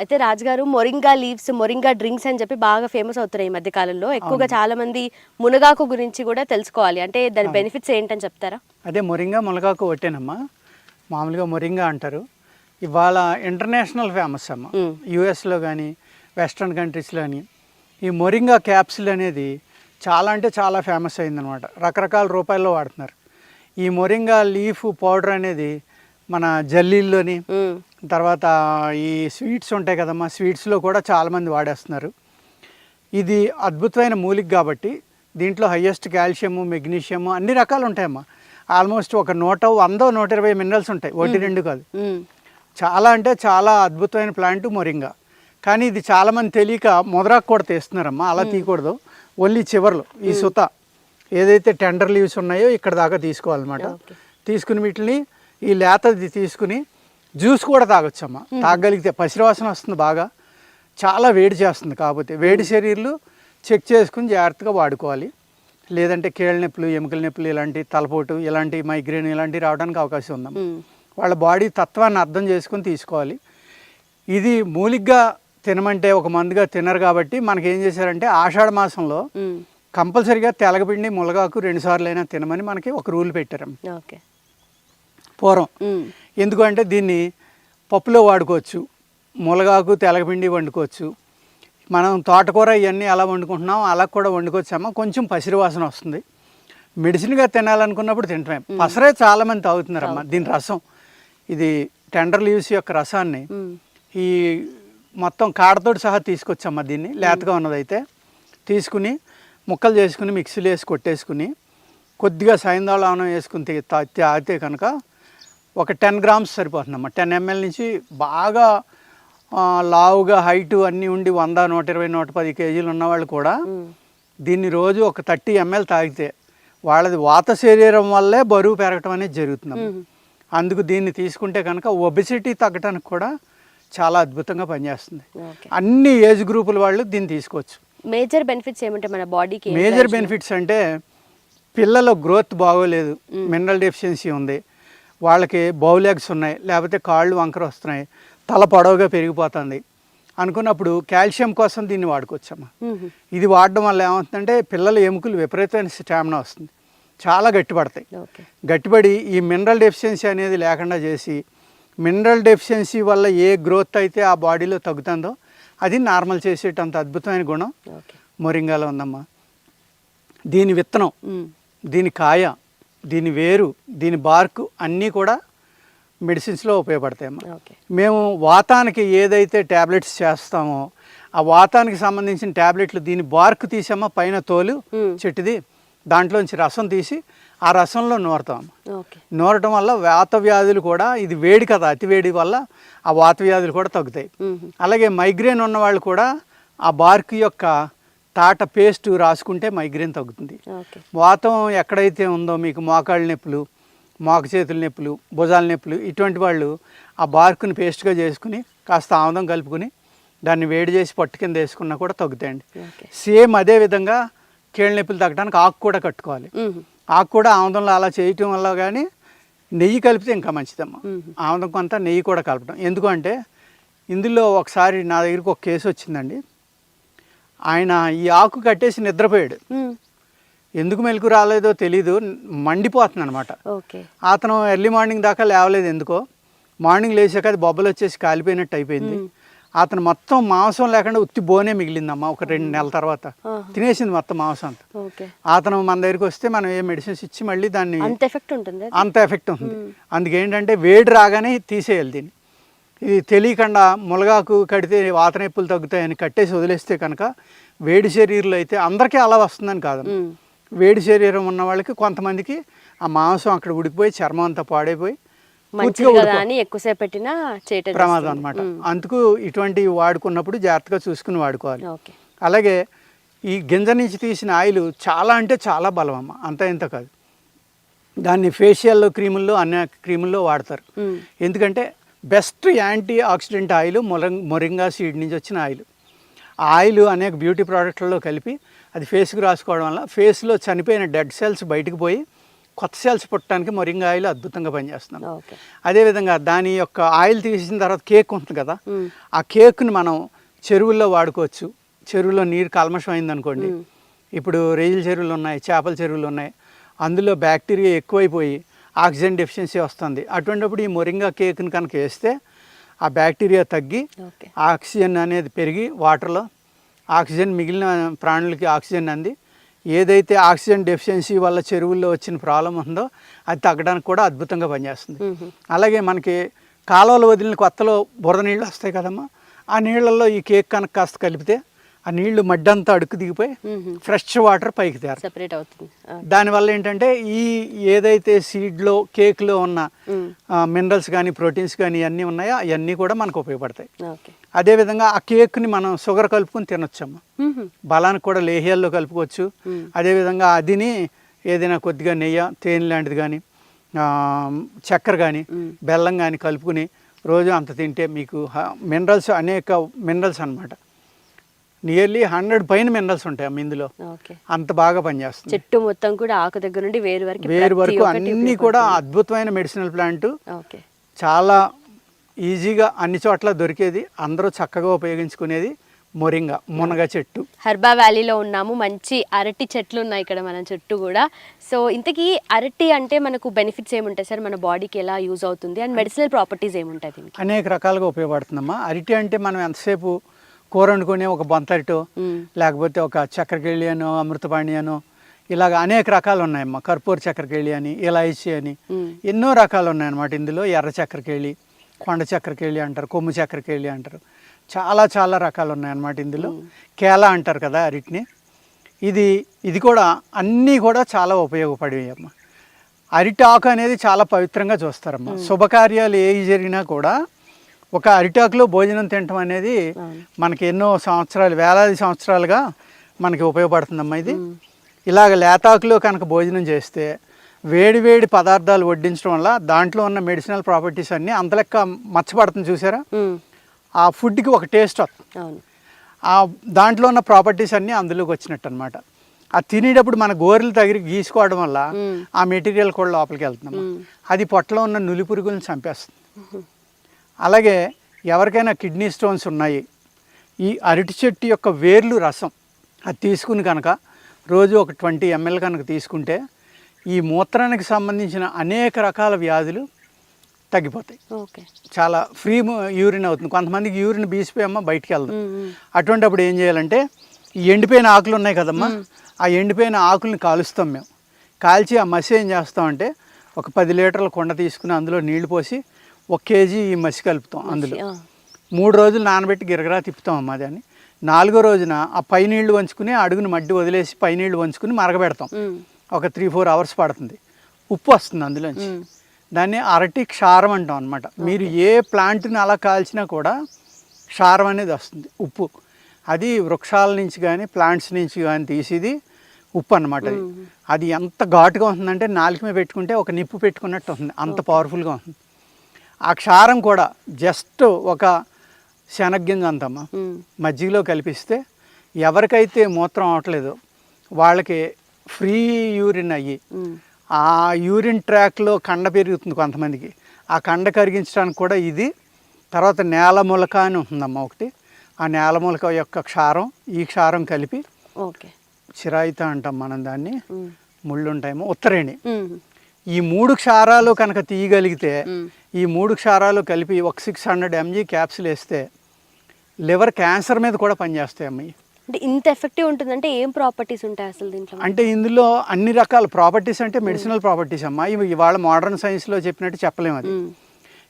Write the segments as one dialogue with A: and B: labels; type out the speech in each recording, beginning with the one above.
A: అయితే రాజుగారు moringa leaves, moringa drinks అని చెప్పి బాగా ఫేమస్ అవుతున్నాయి ఈ మధ్య కాలంలో. ఎక్కువగా చాలా మంది మునగాకు గురించి కూడా తెలుసుకోవాలి. అంటే దాని బెనిఫిట్స్ ఏంటని చెప్తారా?
B: అదే మొరింగా మునగాకు ఒకటేనమ్మా. మామూలుగా మొరింగా అంటారు. ఇవాళ ఇంటర్నేషనల్ ఫేమస్ అమ్మ. యూఎస్లో కానీ వెస్ట్రన్ కంట్రీస్లో కానీ ఈ మొరింగా క్యాప్సిల్ అనేది చాలా అంటే చాలా ఫేమస్ అయిందనమాట. రకరకాల రూపాయల్లో వాడుతున్నారు. ఈ మొరింగా లీఫ్ పౌడర్ అనేది మన జల్లీల్లోని, తర్వాత ఈ స్వీట్స్ ఉంటాయి కదమ్మా, స్వీట్స్లో కూడా చాలామంది వాడేస్తున్నారు. ఇది అద్భుతమైన మూలిక కాబట్టి దీంట్లో హయ్యెస్ట్ కాల్షియము, మెగ్నీషియము అన్ని రకాలు ఉంటాయమ్మా. ఆల్మోస్ట్ ఒక 100-120 మినరల్స్ ఉంటాయి, 1-2 కాదు. చాలా అంటే చాలా అద్భుతమైన ప్లాంట్ మొరింగా. కానీ ఇది చాలామంది తెలియక మొదరాకు కూడా తీస్తున్నారమ్మా. అలా తీయకూడదు. ఓన్లీ చివర్లో ఈ సుత ఏదైతే టెండర్ లీవ్స్ ఉన్నాయో ఇక్కడ దాకా తీసుకోవాలన్నమాట. తీసుకుని వీటిని ఈ లేతది తీసుకుని జ్యూస్ కూడా తాగొచ్చమ్మా. తాగలిగితే పసిరివాసన వస్తుంది బాగా. చాలా వేడి చేస్తుంది. కాకపోతే వేడి శరీరాలు చెక్ చేసుకుని జాగ్రత్తగా వాడుకోవాలి. లేదంటే కీళ్ళ నొప్పులు, ఎముకల నొప్పులు, ఇలాంటి తలపోటు, ఇలాంటి మైగ్రేన్ ఇలాంటివి రావడానికి అవకాశం ఉందమ్మా. వాళ్ళ బాడీ తత్వాన్ని అర్థం చేసుకుని తీసుకోవాలి. ఇది మూలిగ్గా తినమంటే ఒక మందుగా తినరు కాబట్టి మనకి ఏం చేశారంటే ఆషాఢ మాసంలో కంపల్సరీగా తెలగపిండి, మునగాకు 2 సార్లు అయినా తినమని మనకి ఒక రూల్ పెట్టారమ్మ పూర్వం. ఎందుకంటే దీన్ని పప్పులో వాడుకోవచ్చు, మునగాకు తెలగపిండి వండుకోవచ్చు. మనం తోటకూర ఇవన్నీ ఎలా వండుకుంటున్నాం అలా కూడా వండుకోవచ్చమ్మా. కొంచెం పసిరివాసన వస్తుంది. మెడిసిన్గా తినాలనుకున్నప్పుడు తింటామే. పసరే చాలామంది తాగుతున్నారమ్మా. దీని రసం, ఇది టెండర్ లీవ్స్ యొక్క రసాన్ని ఈ మొత్తం కాడతోటి సహా తీసుకొచ్చమ్మా. దీన్ని లేతగా ఉన్నదైతే తీసుకుని ముక్కలు చేసుకుని మిక్సీలో వేసి కొట్టేసుకుని కొద్దిగా సాయంత్రం వేసుకుని తాగితే కనుక ఒక 10 grams సరిపోతుందమ్మా. 10 ml నుంచి బాగా లావుగా హైటు అన్నీ ఉండి 100, 120, 110 kgs ఉన్నవాళ్ళు కూడా దీన్ని రోజు ఒక 30 ml తాగితే వాళ్ళది వాత శరీరం వల్లే బరువు పెరగటం అనేది జరుగుతుంది. అందుకు దీన్ని తీసుకుంటే కనుక ఒబెసిటీ తగ్గడానికి కూడా చాలా అద్భుతంగా పనిచేస్తుంది. అన్ని ఏజ్ గ్రూపుల వాళ్ళు దీన్ని తీసుకోవచ్చు.
A: మేజర్ బెనిఫిట్స్ ఏమంటే మన బాడీకి?
B: మేజర్ బెనిఫిట్స్ అంటే పిల్లల గ్రోత్ బాగోలేదు, మినరల్ డెఫిషియన్సీ ఉంది, వాళ్ళకి బౌలెగ్స్ ఉన్నాయి, లేకపోతే కాళ్ళు వంకర వస్తున్నాయి, తల పొడవుగా పెరిగిపోతుంది అనుకున్నప్పుడు కాల్షియం కోసం దీన్ని వాడుకోవచ్చమ్మా. ఇది వాడడం వల్ల ఏమవుతుందంటే పిల్లల ఎముకలు విపరీతమైన స్టామినా వస్తుంది, చాలా గట్టిపడతాయి. గట్టిపడి ఈ మినరల్ డెఫిషియన్సీ అనేది లేకుండా చేసి, మినరల్ డెఫిషియన్సీ వల్ల ఏ గ్రోత్ అయితే ఆ బాడీలో తగ్గుతుందో అది నార్మల్ చేసేటంత అద్భుతమైన గుణం మొరింగాలో ఉందమ్మా. దీని విత్తనం, దీని కాయ, దీని వేరు, దీని బార్కు అన్నీ కూడా మెడిసిన్స్లో ఉపయోగపడతాయమ్మా. మేము వాతానికి ఏదైతే ట్యాబ్లెట్స్ చేస్తామో ఆ వాతానికి సంబంధించిన ట్యాబ్లెట్లు దీని బార్కు తీసామా, పైన తోలు చెట్టుది, దాంట్లోంచి రసం తీసి ఆ రసంలో నూరతాం. నూరటం వల్ల వాత వ్యాధులు కూడా, ఇది వేడి కదా, అతి వేడి వల్ల ఆ వాత వ్యాధులు కూడా తగ్గుతాయి. అలాగే మైగ్రేన్ ఉన్న వాళ్ళు కూడా ఆ బార్క్ యొక్క తాట పేస్ట్ రాసుకుంటే మైగ్రేన్ తగ్గుతుంది. వాతం ఎక్కడైతే ఉందో మీకు మోకాళ్ళ నొప్పులు, మోక చేతుల నొప్పులు, భుజాల నొప్పులు, ఇటువంటి వాళ్ళు ఆ బార్కుని పేస్ట్గా చేసుకుని కాస్త ఆముదం కలుపుకుని దాన్ని వేడి చేసి పట్టు కింద వేసుకున్నా కూడా తగ్గుతాయండి. సేమ్ అదే విధంగా కీళ్ళ నొప్పులు తగ్గడానికి ఆకు కూడా కట్టుకోవాలి. ఆకు కూడా ఆముదంలో అలా చేయటం వల్ల కానీ నెయ్యి కలిపితే ఇంకా మంచిదమ్మా. ఆముదం కొంత నెయ్యి కూడా కలపడం. ఎందుకంటే ఇందులో ఒకసారి నా దగ్గరికి ఒక కేసు వచ్చిందండి. ఆయన ఈ ఆకు కట్టేసి నిద్రపోయాడు. ఎందుకు మెలకు రాలేదో తెలీదు, మండిపోతుంది అనమాట. అతను ఎర్లీ మార్నింగ్ దాకా లేవలేదు. ఎందుకో మార్నింగ్ లేచాక అది బొబ్బలు వచ్చేసి కాలిపోయినట్టు అయిపోయింది. అతను మొత్తం మాంసం లేకుండా ఉత్తి బోనే మిగిలిందమ్మా. ఒక 2 నెలల తర్వాత తినేసింది మొత్తం మాంసం అంతా. అతను మన దగ్గరికి వస్తే మనం ఏ మెడిసిన్స్ ఇచ్చి మళ్ళీ దాన్ని అంత ఎఫెక్ట్ ఉంటుంది. అందుకేంటంటే వేడి రాగానే తీసేయాలి దీన్ని. ఇది తెలియకుండా మునగాకు కడితే వాత నొప్పులు తగ్గుతాయని కట్టేసి వదిలేస్తే కనుక వేడి శరీరంలో అయితే అందరికీ అలా వస్తుందని కాదు. వేడి శరీరం ఉన్న వాళ్ళకి కొంతమందికి ఆ మాంసం అక్కడ ఉడికిపోయి చర్మం అంతా పాడైపోయి
A: ఎక్కువసేపు పెట్టినా
B: ప్రమాదం అనమాట. అందుకు ఇటువంటివి వాడుకున్నప్పుడు జాగ్రత్తగా చూసుకుని వాడుకోవాలి. అలాగే ఈ గింజ నుంచి తీసిన ఆయిల్ చాలా అంటే చాలా బలం అమ్మ, అంత ఇంత కాదు. దాన్ని ఫేషియల్ క్రీముల్లో అన్ని క్రీముల్లో వాడతారు. ఎందుకంటే best anti oxidant oil moringa seed నుంచి వచ్చిన ఆయిల్. ఆ ఆయిల్ అనేక బ్యూటీ ప్రోడక్ట్లలో కలిపి అది ఫేస్కి రాసుకోవడం వల్ల ఫేస్లో చనిపోయిన డెడ్ సెల్స్ బయటకు పోయి కొత్త సెల్స్ పుట్టడానికి మొరింగా ఆయిల్ అద్భుతంగా పనిచేస్తున్నాం.
A: ఓకే.
B: అదేవిధంగా దాని యొక్క ఆయిల్ తీసిన తర్వాత కేక్ ఉంటుంది కదా, ఆ కేక్ని మనం చెరువుల్లో వాడుకోవచ్చు. చెరువులో నీరు కల్మషం అయిందనుకోండి, ఇప్పుడు రొయ్యల చెరువులు ఉన్నాయి, చేపల చెరువులు ఉన్నాయి, అందులో బ్యాక్టీరియా ఎక్కువైపోయి ఆక్సిజన్ డెఫిషియన్సీ వస్తుంది. అటువంటిప్పుడు ఈ మొరింగా కేక్ని కనుక వేస్తే ఆ బ్యాక్టీరియా తగ్గి ఆక్సిజన్ అనేది పెరిగి వాటర్లో ఆక్సిజన్ మిగిలిన ప్రాణులకి ఆక్సిజన్ అంది ఏదైతే ఆక్సిజన్ డెఫిషియన్సీ వల్ల చెరువుల్లో వచ్చిన ప్రాబ్లం ఉందో అది తగ్గడానికి కూడా అద్భుతంగా పనిచేస్తుంది. అలాగే మనకి కాలువలు వదిలిన కొత్తలో బురద నీళ్ళు వస్తాయి కదమ్మా, ఆ నీళ్ళల్లో ఈ కేక్ కనుక కాస్త కలిపితే ఆ నీళ్లు మడ్డంతా అడుక్కు దిగిపోయి ఫ్రెష్ వాటర్ పైకి తేరు
A: సెపరేట్ అవుతుంది.
B: దానివల్ల ఏంటంటే ఈ ఏదైతే సీడ్లో కేక్లో ఉన్న మినరల్స్ కానీ ప్రోటీన్స్ కానీ ఇవన్నీ ఉన్నాయో అవన్నీ కూడా మనకు ఉపయోగపడతాయి. అదేవిధంగా ఆ కేక్ని మనం షుగర్ కలుపుకొని తినొచ్చమ్మా, బలానికి కూడా లేహ్యాల్లో కలుపుకోవచ్చు. అదేవిధంగా అదిని ఏదైనా కొద్దిగా నెయ్యి తేనె లాంటిది కానీ చక్కెర కానీ బెల్లం కానీ కలుపుకుని రోజు అంత తింటే మీకు మినరల్స్ అనేక మినరల్స్ అనమాట, నియర్లీ 100 పైన మినరల్స్ ఉంటాయి అమ్మ ఇందులో. అంత బాగా పనిచేస్తుంది.
A: చెట్టు మొత్తం కూడా ఆకు దగ్గర నుండి వేరు
B: వరకు అన్ని కూడా అద్భుతమైన మెడిసినల్ ప్లాంట్, చాలా ఈజీగా అన్ని చోట్ల దొరికేది, అందరూ చక్కగా ఉపయోగించుకునేది మొరింగా మునగ చెట్టు.
A: హర్బా వ్యాలీలో ఉన్నాము, మంచి అరటి చెట్లు ఉన్నాయి ఇక్కడ మన చుట్టూ కూడా. సో ఇంతకీ అరటి అంటే మనకు బెనిఫిట్స్ ఏముంటాయి సార్, మన బాడీకి ఎలా యూజ్ అవుతుంది అండ్ మెడిసినల్ ప్రాపర్టీస్ ఏముంటాయి?
B: అనేక రకాలుగా ఉపయోగపడుతుందమ్మా. అరటి అంటే మనం ఎంతసేపు కూర వండుకునే ఒక బొంతరిటో లేకపోతే ఒక చక్కెరకేళి అనో అమృతపాణి అనో ఇలాగ అనేక రకాలు ఉన్నాయమ్మా. కర్పూర చక్కెరకేళి అని, ఇలాయచీ అని ఎన్నో రకాలు ఉన్నాయన్నమాట. ఇందులో ఎర్ర చక్కెరకేళి, కొండ చక్కెరకేళి అంటారు, కొమ్ము చక్కెరకేళి అంటారు, చాలా చాలా రకాలు ఉన్నాయన్నమాట. ఇందులో కేలా అంటారు కదా అరటిని. ఇది కూడా అన్నీ కూడా చాలా ఉపయోగపడేవమ్మా. అరటి ఆకు అనేది చాలా పవిత్రంగా చూస్తారమ్మా. శుభకార్యాలు ఏవి జరిగినా కూడా ఒక అరిటాకులో భోజనం తినటం అనేది మనకి ఎన్నో సంవత్సరాలు, వేలాది సంవత్సరాలుగా మనకి ఉపయోగపడుతుందమ్మా. ఇది ఇలాగ లేతాకులో కనుక భోజనం చేస్తే వేడి పదార్థాలు వడ్డించడం వల్ల దాంట్లో ఉన్న మెడిసినల్ ప్రాపర్టీస్ అన్నీ అంతలెక్క మచ్చపడుతుంది చూసారా, ఆ ఫుడ్కి ఒక టేస్ట్ వస్తుంది. ఆ దాంట్లో ఉన్న ప్రాపర్టీస్ అన్నీ అందులోకి వచ్చినట్టు అనమాట. అది తినేటప్పుడు మన గోరెలు తగిలి గీసుకోవడం వల్ల ఆ మెటీరియల్ కూడా లోపలికి వెళ్తున్నాము. అది పొట్టలో ఉన్న నులి పురుగులను చంపేస్తుంది. అలాగే ఎవరికైనా కిడ్నీ స్టోన్స్ ఉన్నాయి, ఈ అరటి చెట్టు యొక్క వేర్లు రసం అది తీసుకుని కనుక రోజు ఒక 20 ml కనుక తీసుకుంటే ఈ మూత్రానికి సంబంధించిన అనేక రకాల వ్యాధులు తగ్గిపోతాయి. చాలా ఫ్రీ యూరిన్ అవుతుంది. కొంతమందికి యూరిన్ బీసిపోయమ్మ బయటికి వెళ్దాం. అటువంటిప్పుడు ఏం చేయాలంటే ఈ ఎండిపోయిన ఆకులు ఉన్నాయి కదమ్మా, ఆ ఎండిపోయిన ఆకుల్ని కాలుస్తాం మేము. కాల్చి ఆ మసి ఏం చేస్తామంటే ఒక 10 లీటర్ల కుండ తీసుకుని అందులో నీళ్లు పోసి 1 kg ఈ మసి కలుపుతాం. అందులో 3 రోజులు నానబెట్టి గిరగరా తిప్పుతాం అమ్మ. దాన్ని 4వ రోజున ఆ పై నీళ్లు వంచుకుని అడుగుని మడ్డి వదిలేసి పై నీళ్లు వంచుకుని మరగబెడతాం. ఒక 3-4 hours పడుతుంది. ఉప్పు వస్తుంది అందులోంచి. దాన్ని అరటి క్షారం అంటాం అనమాట. మీరు ఏ ప్లాంట్ని అలా కాల్చినా కూడా క్షారం అనేది వస్తుంది, ఉప్పు. అది వృక్షాల నుంచి కానీ ప్లాంట్స్ నుంచి కానీ తీసేది ఉప్పు అనమాట. అది ఎంత ఘాటుగా ఉంటుందంటే నాలుక మీద పెట్టుకుంటే ఒక నిప్పు పెట్టుకున్నట్టు ఉంటుంది, అంత పవర్ఫుల్గా ఉంటుంది. ఆ క్షారం కూడా జస్ట్ ఒక శనగ్గింజ అంతమ్మా మజ్జిగలో కలిపిస్తే ఎవరికైతే మూత్రం అవట్లేదో వాళ్ళకి ఫ్రీ యూరిన్ అయ్యి ఆ యూరిన్ ట్రాక్లో కండ పెరుగుతుంది కొంతమందికి, ఆ కండ కరిగించడానికి కూడా ఇది. తర్వాత నేల మొలక అని ఉంటుందమ్మా ఒకటి, ఆ నేల మొలక యొక్క క్షారం ఈ క్షారం కలిపి చిరాయిత అంటాం మనం దాన్ని, ముళ్ళు ఉంటాయేమో ఉత్తరేణి. ఈ 3 క్షారాలు కనుక తీయగలిగితే ఈ 3 క్షారాలు కలిపి ఒక 600 mg క్యాప్సిల్ వేస్తే లివర్ క్యాన్సర్ మీద కూడా పనిచేస్తాయి అమ్మాయి.
A: అంటే ఇంత ఎఫెక్టివ్ ఉంటుందంటే ఏం ప్రాపర్టీస్ ఉంటాయి అసలు దీంట్లో?
B: అంటే ఇందులో అన్ని రకాల ప్రాపర్టీస్ అంటే మెడిసినల్ ప్రాపర్టీస్ అమ్మా. ఇవాళ మోడర్న్ సైన్స్లో చెప్పినట్టు చెప్పలేము. అది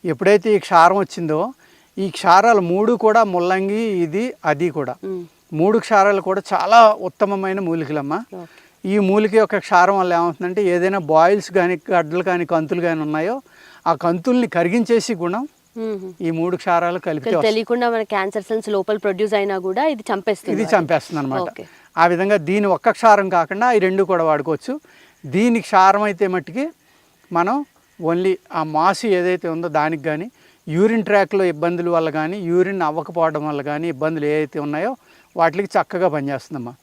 B: ఎప్పుడైతే ఈ క్షారం వచ్చిందో ఈ క్షారాలు 3 కూడా ముల్లంగి ఇది అది కూడా 3 క్షారాలు కూడా చాలా ఉత్తమమైన మూలికలమ్మా. ఈ మూలిక యొక్క క్షారం వల్ల ఏమవుతుందంటే ఏదైనా బాయిల్స్ కానీ గడ్డలు కానీ కంతులు కానీ ఉన్నాయో ఆ కంతుల్ని కరిగించేసి గుణం ఈ 3 క్షారాలు కలిపి
A: తెలియకుండా మన క్యాన్సర్ సెల్స్ లోపల ప్రొడ్యూస్ అయినా కూడా ఇది చంపేస్తుంది
B: అనమాట. ఆ విధంగా దీని ఒక్క క్షారం కాకుండా ఈ 2 కూడా వాడుకోవచ్చు. దీని క్షారం అయితే మట్టుకి మనం ఓన్లీ ఆ మాసి ఏదైతే ఉందో దానికి కానీ యూరిన్ ట్రాక్లో ఇబ్బందుల వల్ల కానీ యూరిన్ అవ్వకపోవడం వల్ల కానీ ఇబ్బందులు ఏవైతే ఉన్నాయో వాటికి చక్కగా పనిచేస్తుందమ్మా.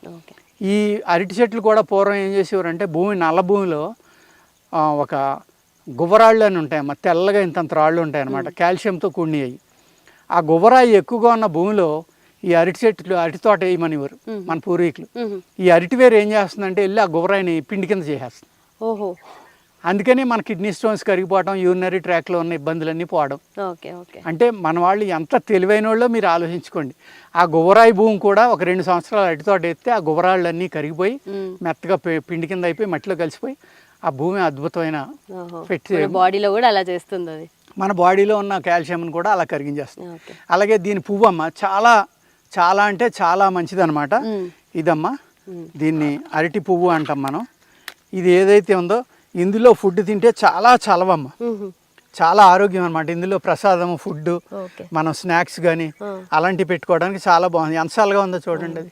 B: ఈ అరటి చెట్లు కూడా పూర్వం ఏం చేసేవారంటే నల్ల భూమిలో ఒక గువ్వరాళ్ళు అని ఉంటాయమ్మా, తెల్లగా ఇంతంత రాళ్ళు ఉంటాయి అన్నమాట, కాల్షియంతో కూడినవి. ఆ గువ్వరాయి ఎక్కువగా ఉన్న భూమిలో ఈ అరటి చెట్లు, అరటి తోట వేయమనివారు మన పూర్వీకులు. ఈ అరటి వేరు ఏం చేస్తుందంటే వెళ్ళి ఆ గువ్వరాయిని పిండి కింద చేసేస్తుంది.
A: ఓహో.
B: అందుకని మన కిడ్నీ స్టోన్స్ కరిగిపోవడం, యూరినరీ ట్రాక్లో ఉన్న ఇబ్బందులన్నీ పోవడం.
A: Okay okay.
B: అంటే మన వాళ్ళు ఎంత తెలివైన వాళ్ళో మీరు ఆలోచించుకోండి. ఆ గువ్వరాయి భూమి కూడా ఒక 2 సంవత్సరాలు అరటి తోట ఎత్తే ఆ గువ్వరాళ్ళన్నీ కరిగిపోయి మెత్తగా పిండి కింద అయిపోయి మట్టిలో కలిసిపోయి ఆ భూమి అద్భుతమైన పెట్టి
A: బాడీలో కూడా అలా చేస్తుంది అది.
B: మన బాడీలో ఉన్న కాల్షియంని కూడా అలా కరిగించేస్తుంది.
A: ఓకే.
B: అలాగే దీని పువ్వు అమ్మ చాలా చాలా అంటే చాలా మంచిదన్నమాట. ఇదమ్మా, దీన్ని అరటి పువ్వు అంటాం మనం. ఇది ఏదైతే ఉందో ఇందులో ఫుడ్ తింటే చాలా చలవమ్మ, చాలా ఆరోగ్యం అనమాట. ఇందులో ప్రసాదం, ఫుడ్, మనం స్నాక్స్ కానీ అలాంటివి పెట్టుకోవడానికి చాలా బాగుంది. ఎంత చల్లగా ఉందో చూడండి అది.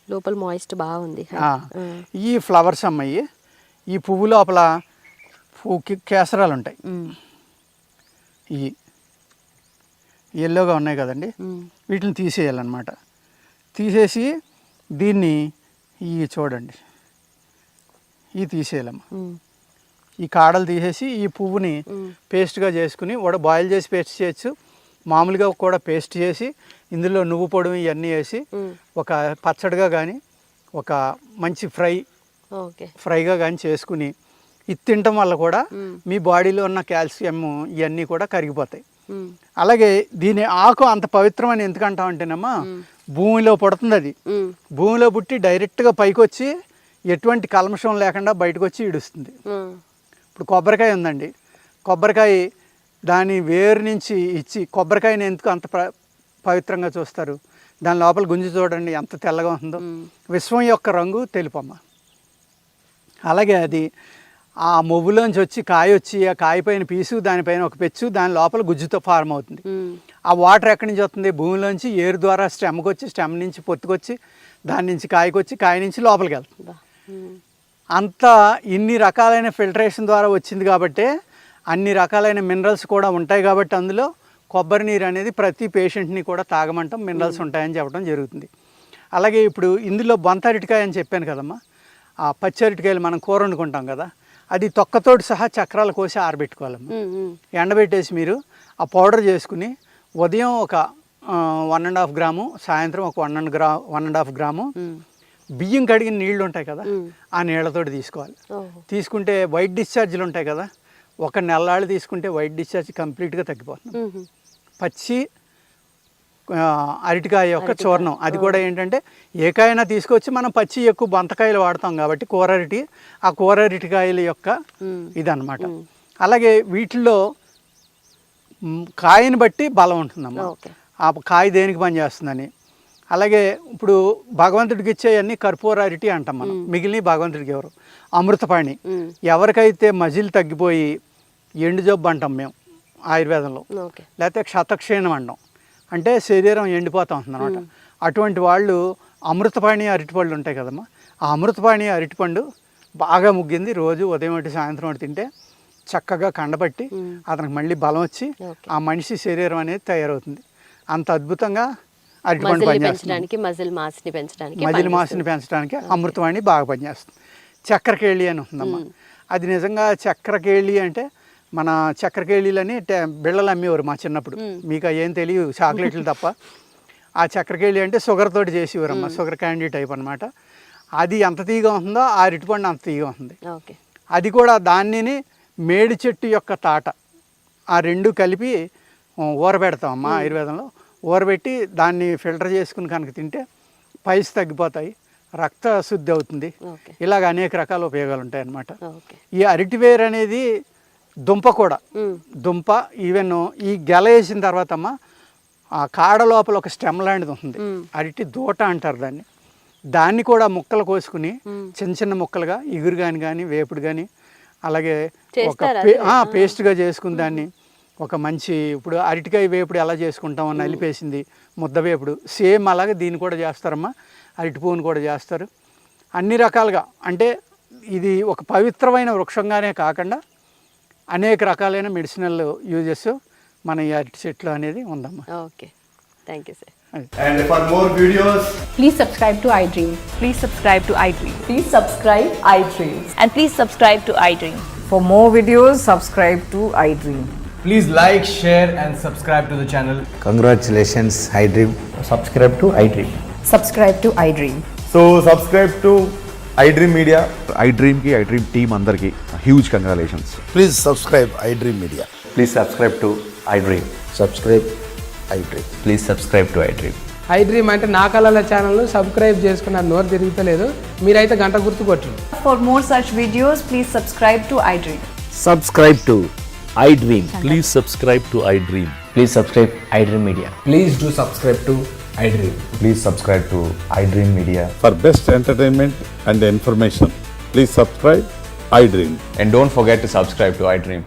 A: లోపల మాయిస్ట్ బాగుంది.
B: ఈ ఫ్లవర్స్ అమ్మాయి, ఈ పువ్వు లోపల కేసరాలు ఉంటాయి. ఈ ఎల్లోగా ఉన్నాయి కదండి, వీటిని తీసేయాలన్నమాట. తీసేసి దీన్ని ఈ చూడండి ఈ తీసేయాలమ్మా. ఈ కాడలు తీసేసి ఈ పువ్వుని పేస్ట్గా చేసుకుని బాయిల్ చేసి పేస్ట్ చేయొచ్చు, మామూలుగా కూడా పేస్ట్ చేసి ఇందులో నువ్వు పొడి ఇవన్నీ వేసి ఒక పచ్చడిగా కానీ ఒక మంచి ఫ్రైగా కానీ చేసుకుని ఇది తినటం వల్ల కూడా మీ బాడీలో ఉన్న కాల్షియం ఇవన్నీ కూడా కరిగిపోతాయి. అలాగే దీని ఆకు అంత పవిత్రమని ఎందుకంటాం అంటేనమ్మా, భూమిలో పుడుతుంది అది. భూమిలో పుట్టి డైరెక్ట్గా పైకి వచ్చి ఎటువంటి కల్మషం లేకుండా బయటకు వచ్చి ఇడుస్తుంది. ఇప్పుడు కొబ్బరికాయ ఉందండి, కొబ్బరికాయ దాని వేరు నుంచి ఇచ్చి కొబ్బరికాయని ఎందుకు అంత పవిత్రంగా చూస్తారు? దాని లోపల గుంజి చూడండి ఎంత తెల్లగా ఉందో. విశ్వం యొక్క రంగు తెలుపమ్మ. అలాగే అది ఆ మొవ్వులోంచి వచ్చి కాయ వచ్చి ఆ కాయ పైన పీసు, దానిపైన ఒక పెచ్చు, దాని లోపల గుజ్జుతో ఫార్మ్ అవుతుంది. ఆ వాటర్ ఎక్కడి నుంచి వస్తుంది? భూమిలోంచి ఏరు ద్వారా స్టెమ్కి వచ్చి, స్టెమ్ నుంచి పొత్తుకొచ్చి, దాని నుంచి కాయకు వచ్చి, కాయ నుంచి లోపలికి వెళ్తుంది. అంతా ఇన్ని రకాలైన ఫిల్టరేషన్ ద్వారా వచ్చింది కాబట్టి అన్ని రకాలైన మినరల్స్ కూడా ఉంటాయి కాబట్టి అందులో కొబ్బరి నీరు అనేది ప్రతి పేషెంట్ని కూడా తాగమంటాం, మినరల్స్ ఉంటాయని చెప్పడం జరుగుతుంది. అలాగే ఇప్పుడు ఇందులో బొంత అరటికాయ అని చెప్పాను కదమ్మా, ఆ పచ్చి అరటికాయలు మనం కూర వండుకుంటాం కదా, అది తొక్కతోటి సహా చక్రాలు కోసి ఆరబెట్టుకోవాలమ్మా. ఎండబెట్టేసి మీరు ఆ పౌడర్ చేసుకుని ఉదయం ఒక 1.5 గ్రాము, సాయంత్రం ఒక 1.5 గ్రాము బియ్యం కడిగిన నీళ్లు ఉంటాయి కదా, ఆ నీళ్లతోటి తీసుకోవాలి. తీసుకుంటే వైట్ డిశ్చార్జ్లు ఉంటాయి కదా, ఒక నెలలాళ్ళు తీసుకుంటే వైట్ డిశ్చార్జ్ కంప్లీట్గా తగ్గిపోతుంది. పచ్చి అరటికాయ యొక్క చూర్ణం, అది కూడా ఏంటంటే ఏ కాయనా తీసుకొచ్చి మనం పచ్చి ఎక్కువ బంతకాయలు వాడతాం కాబట్టి కూరరటి, ఆ కూరరటికాయల యొక్క ఇదన్నమాట. అలాగే వీటిల్లో కాయని బట్టి బలం ఉంటుందమ్మా, ఆ కాయ దేనికి పనిచేస్తుందని. అలాగే ఇప్పుడు భగవంతుడికి ఇచ్చేవన్నీ కర్పూర అరటి అంటాం మనం, మిగిలిన భగవంతుడికి ఎవరు? అమృతపాణి. ఎవరికైతే మజిల్ తగ్గిపోయి ఎండు జబ్బు అంటాం మేము ఆయుర్వేదంలో, లేకపోతే క్షతక్షీణం అంటాం, అంటే శరీరం ఎండిపోతూ ఉంటుంది అనమాట. అటువంటి వాళ్ళు అమృతపాణి అరటిపళ్ళు ఉంటాయి కదమ్మా, ఆ అమృతపాణి అరటిపండు బాగా ముగ్గింది రోజు ఉదయం ఒకటి సాయంత్రం ఒకటి తింటే చక్కగా కండబట్టి అతనికి మళ్ళీ బలం వచ్చి ఆ మనిషి శరీరం అనేది తయారవుతుంది. అంత అద్భుతంగా అరటిపండు పనిచేస్తుంది.
A: మజిల్ మాస్ని పెంచడానికి
B: అమృతవాణి బాగా పనిచేస్తుంది. చక్కెరకేళి అని ఉందమ్మా, అది నిజంగా చక్కెరకేళి అంటే మన చక్కెరకేళీలని బిళ్ళలు అమ్మేవారు మా చిన్నప్పుడు, మీకు ఏం తెలియదు చాక్లెట్లు తప్ప. ఆ చక్కెరకేళి అంటే షుగర్ తోటి చేసేవారమ్మా, షుగర్ క్యాండీ టైప్ అనమాట. అది ఎంత తీగా ఉంటుందో ఆ అరటిపండు అంత తీగా ఉంటుంది. అది కూడా దానిని మేడి చెట్టు యొక్క తాట, ఆ రెండు కలిపి ఊరబెడతామమ్మా ఆయుర్వేదంలో. ఊరబెట్టి దాన్ని ఫిల్టర్ చేసుకుని కనుక తింటే పైస్ తగ్గిపోతాయి, రక్త శుద్ధి అవుతుంది. ఇలాగ అనేక రకాల ఉపయోగాలు ఉంటాయి అన్నమాట. ఈ అరటివేరు అనేది దుంప కూడా, దుంప ఈవెన్ ఈ గెల వేసిన తర్వాత అమ్మ ఆ కాడ లోపల ఒక స్టెమ్ లాంటిది ఉంటుంది, అరటి దూట అంటారు దాన్ని. దాన్ని కూడా ముక్కలు కోసుకుని చిన్న చిన్న ముక్కలుగా ఇగురు కానీ వేపుడు కానీ అలాగే ఒక పేస్ట్గా చేసుకుని దాన్ని ఒక మంచి, ఇప్పుడు అరటికాయ వేపుడు ఎలా చేసుకుంటామో నలిపేసింది ముద్ద వేపుడు, సేమ్ అలాగే దీన్ని కూడా చేస్తారమ్మా. అరటి పువ్వును కూడా చేస్తారు. అన్ని రకాలుగా అంటే ఇది ఒక పవిత్రమైన వృక్షంగానే కాకుండా అనేక రకాలైన మెడిసినల్ యూజెస్ మన ఈ అరటి చెట్లు అనేది ఉందమ్మా.
A: Okay, thank you sir.
C: And for more videos,
D: Please subscribe to iDream.
E: Please subscribe to iDream.
F: Please subscribe iDream.
E: And please subscribe to iDream.
F: For more videos, subscribe to iDream.
G: Please like, share and subscribe to the channel.
H: Congratulations, iDream.
G: Subscribe to iDream.
F: Subscribe to iDream.
C: so subscribe to iDream Media.
I: iDream ki iDream team andarki huge congratulations.
H: Please subscribe iDream Media.
C: Please subscribe to iDream.
H: Subscribe iDream.
C: Please subscribe to iDream.
D: iDream అంటే నా కళల ఛానల్ను subscribe చేసుకున్నారు, నోరు తిరుగుతలేదు. మీరైతే గంట గుర్తు కొట్టండి.
F: For more such videos, please subscribe to iDream.
H: Subscribe to iDream.
J: Please subscribe to iDream.
G: Please subscribe iDream Media. Please do subscribe to iDream.
C: Please subscribe to iDream Media.
I: For best entertainment and information, please subscribe iDream.
C: And don't forget to subscribe to iDream.